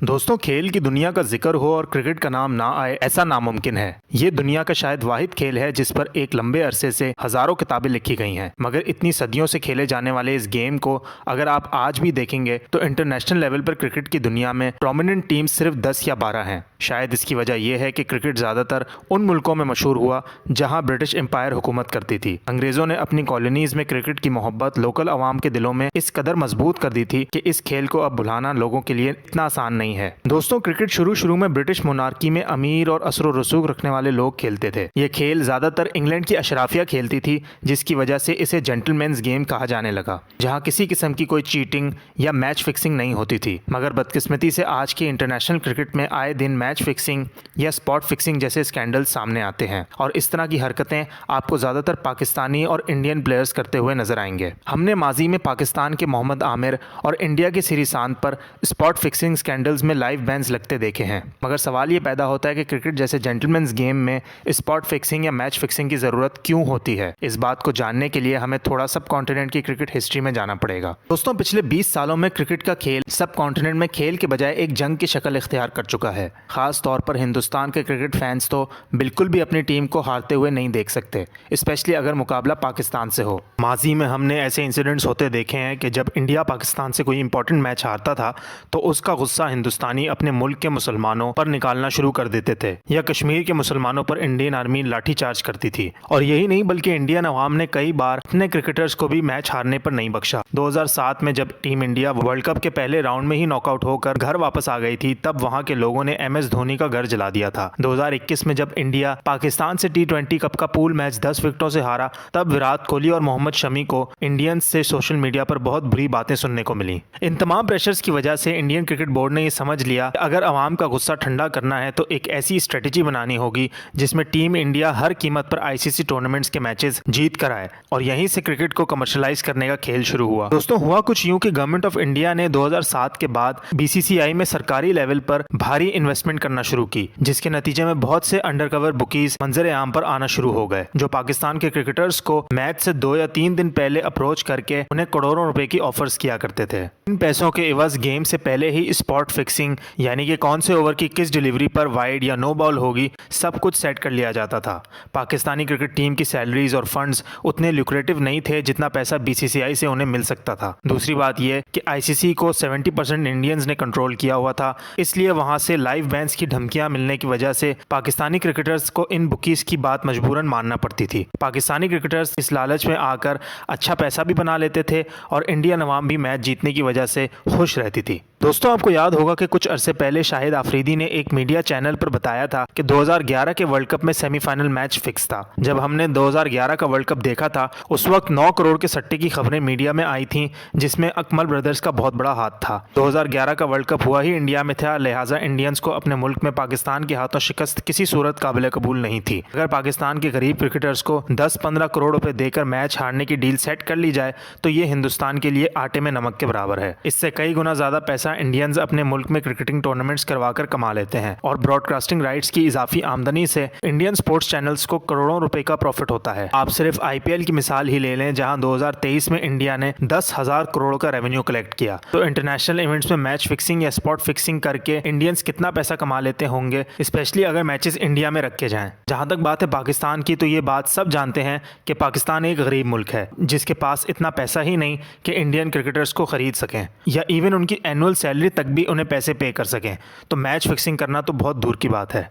दोस्तों, खेल की दुनिया का जिक्र हो और क्रिकेट का नाम ना आए ऐसा नामुमकिन है। ये दुनिया का शायद वाहिद खेल है जिस पर एक लंबे अरसे से हजारों किताबें लिखी गई हैं। मगर इतनी सदियों से खेले जाने वाले इस गेम को अगर आप आज भी देखेंगे तो इंटरनेशनल लेवल पर क्रिकेट की दुनिया में प्रोमिनेंट टीम सिर्फ 10 या 12 हैं। शायद इसकी वजह यह है कि क्रिकेट ज़्यादातर उन मुल्कों में मशहूर हुआ जहां ब्रिटिश एम्पायर हुकूमत करती थी। अंग्रेज़ों ने अपनी कॉलोनीज़ में क्रिकेट की मोहब्बत लोकल अवाम के दिलों में इस कदर मजबूत कर दी थी कि इस खेल को अब भुलाना लोगों के लिए इतना आसान नहीं है। दोस्तों, क्रिकेट शुरू में ब्रिटिश मोनार्की में अमीर और असर रसूख रखने वाले लोग खेलते थे। ये खेल ज़्यादातर इंग्लैंड की अशराफिया खेलती थी, जिसकी वजह से इसे जेंटलमैन्स गेम कहा जाने लगा, जहाँ किसी किस्म की कोई चीटिंग या मैच फिक्सिंग नहीं होती थी। मगर बदकिस्मती से आज के इंटरनेशनल क्रिकेट में आए दिन मैच फिक्सिंग या स्पॉट फिक्सिंग जैसे स्कैंडल सामने आते हैं और इस तरह की हरकतें आपको ज़्यादातर पाकिस्तानी और इंडियन प्लेयर्स करते हुए नजर आएंगे। हमने माजी में पाकिस्तान के मोहम्मद आमिर और इंडिया के श्रीशांत पर स्पॉट फिक्सिंग स्कैंडल्स में लाइव बैन्स लगते देखे हैं। मगर सवाल ये पैदा होता है कि क्रिकेट जैसे जेंटलमैन्स गेम में स्पॉट फिक्सिंग या मैच फिक्सिंग की ज़रूरत क्यों होती है। इस बात को जानने के लिए हमें थोड़ा सब कॉन्टिनेंट की क्रिकेट हिस्ट्री में जाना पड़ेगा। दोस्तों, पिछले 20 सालों में क्रिकेट का खेल सब कॉन्टिनेंट में खेल के बजाय एक जंग की शक्ल इख्तियार कर चुका है। खास तौर पर हिंदुस्तान के क्रिकेट फैंस तो बिल्कुल भी अपनी टीम को हारते हुए नहीं देख सकते, स्पेशली अगर मुकाबला पाकिस्तान से हो। माजी में हमने ऐसे इंसिडेंट्स होते देखे हैं कि जब इंडिया पाकिस्तान से कोई इंपॉर्टेंट मैच हारता था तो उसका गुस्सा हिंदुस्तानी अपने मुल्क के मुसलमानों पर निकालना शुरू कर देते थे या कश्मीर के मुसलमानों पर इंडियन आर्मी लाठीचार्ज करती थी। और यही नहीं बल्कि इंडियन अवाम ने कई बार अपने क्रिकेटर्स को भी मैच हारने पर नहीं बख्शा। 2007 में जब टीम इंडिया वर्ल्ड कप के पहले राउंड में ही नॉकआउट होकर घर वापस आ गई थी, तब वहां के लोगों ने MS धोनी का घर जला दिया था। 2021 में जब इंडिया पाकिस्तान से T20 कप का पूल मैच 10 विकेटों से हारा, तब विराट कोहली और मोहम्मद शमी को इंडियंस से सोशल मीडिया पर बहुत बुरी बातें सुनने को मिली। इन तमाम प्रेशर्स की वजह से इंडियन क्रिकेट बोर्ड ने ये समझ लिया कि अगर अवाम का गुस्सा ठंडा करना है तो एक ऐसी स्ट्रेटेजी बनानी होगी जिसमें टीम इंडिया हर कीमत पर ICC टूर्नामेंट्स के मैचेस जीत कर आए। और यहीं से क्रिकेट को कमर्शलाइज करने का खेल शुरू हुआ। दोस्तों, हुआ कुछ यूं कि गवर्नमेंट ऑफ इंडिया ने 2007 के बाद BCCI में सरकारी लेवल पर भारी इन्वेस्टमेंट करना शुरू की, जिसके नतीजे में बहुत से अंडरकवर बुकीज मंजर आम पर आना शुरू हो गए, जो पाकिस्तान के क्रिकेटर्स को मैच से 2 या 3 दिन पहले अप्रोच करके उन्हें करोड़ों रुपए की ऑफर्स किया करते थे। इन पैसों के एवज गेम से पहले ही स्पॉट फिक्सिंग यानी कि कौन से ओवर की किस डिलीवरी पर वाइड या नो बॉल होगी, सब कुछ सेट कर लिया जाता था। पाकिस्तानी क्रिकेट टीम की सैलरीज और फंड्स उतने ल्यूक्रेटिव नहीं थे जितना पैसा BCCI से उन्हें मिल सकता था। दूसरी बात यह कि ICC को 70% इंडियंस ने कंट्रोल किया हुआ था, इसलिए वहां से लाइव बैन्स की धमकियां मिलने की वजह से पाकिस्तानी क्रिकेटर्स को इन बुकीज की बात मजबूरन मानना पड़ती थी। पाकिस्तानी क्रिकेटर्स इस लालच में आकर अच्छा पैसा भी बना लेते थे और इंडियन अवाम भी मैच जीतने की वजह से खुश रहती थी। दोस्तों, आपको याद होगा कि कुछ अरसे पहले शाहिद आफरीदी ने एक मीडिया चैनल पर बताया था कि 2011 के वर्ल्ड कप में सेमीफाइनल मैच फिक्स था। जब हमने 2011 का वर्ल्ड कप देखा था, उस वक्त 9 करोड़ के सट्टे की खबरें मीडिया में आई थीं, जिसमें अकमल ब्रदर्स का बहुत बड़ा हाथ था। 2011 का वर्ल्ड कप हुआ ही इंडिया में था, लिहाजा इंडियंस को अपने मुल्क में पाकिस्तान के हाथों शिकस्त किसी सूरत काबिल कबूल नहीं थी। अगर पाकिस्तान के गरीब क्रिकेटर्स को 10-15 करोड़ रुपए देकर मैच हारने की डील सेट कर ली जाए तो ये हिंदुस्तान के लिए आटे में नमक के बराबर है। इससे कई गुना ज्यादा पैसा इंडियंस अपने मुल्क में क्रिकेटिंग टूर्नामेंट्स करवाकर कमा लेते हैं और ब्रॉडकास्टिंग राइट्स की इजाफी आमदनी से इंडियन स्पोर्ट्स चैनल्स को करोड़ों रुपए का प्रॉफिट होता है। आप सिर्फ IPL की मिसाल ही ले लें, जहां 2023 में इंडिया ने 10,000 करोड़ का रेवेन्यू कलेक्ट किया। तो इंटरनेशनल इवेंट्स में मैच फिक्सिंग या स्पॉट फिक्सिंग करके इंडियंस कितना पैसा कमा लेते होंगे, स्पेशली अगर मैचेस इंडिया में रखे जाएं। जहां तक बात है पाकिस्तान की, तो ये बात सब जानते हैं कि पाकिस्तान एक गरीब मुल्क है जिसके पास इतना पैसा ही नहीं कि इंडियन क्रिकेटर्स को खरीद सकें या इवन उनकी एनुअल सैलरी तक भी उन्हें पैसे पे कर सकें। तो मैच फिक्सिंग करना तो बहुत दूर की बात है।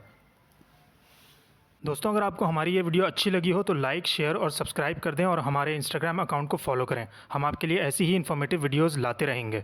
दोस्तों, अगर आपको हमारी ये वीडियो अच्छी लगी हो तो लाइक, शेयर और सब्सक्राइब कर दें और हमारे इंस्टाग्राम अकाउंट को फॉलो करें। हम आपके लिए ऐसी ही इन्फॉर्मेटिव वीडियोज़ लाते रहेंगे।